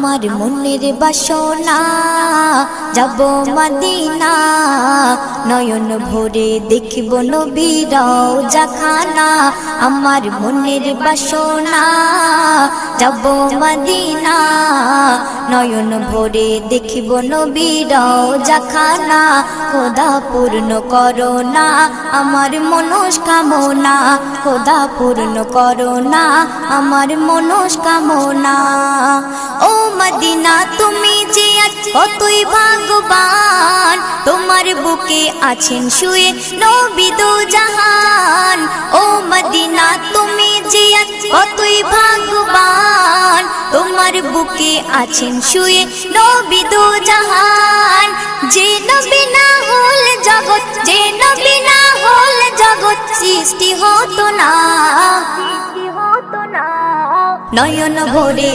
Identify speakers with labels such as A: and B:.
A: আমার মনের বাসনা যাব মদিনা নয়ন ভরে দেখিব নবীর রওজাখানা আমার মনের বাসনা যাব মদিনা নয়ন ভরে দেখিব নবীর রওজাখানা খোদা পূর্ণ করো না আমার মনস্কামনা খোদা পূর্ণ করো না আমার মনস্কামনা ও মদিনা তুমি যে কতই ভাগ্যবান তোমার বুকে আছেন শুয়ে নবী দো জাহান ও মদিনা তুমি যে কতই ভাগ্যবান তোমার বুকে আছেন শুয়ে নবী দো জাহান যে নবী না হল জগৎ যে নবী না হল জগৎ সৃষ্টি হতো না নয়ন ভরে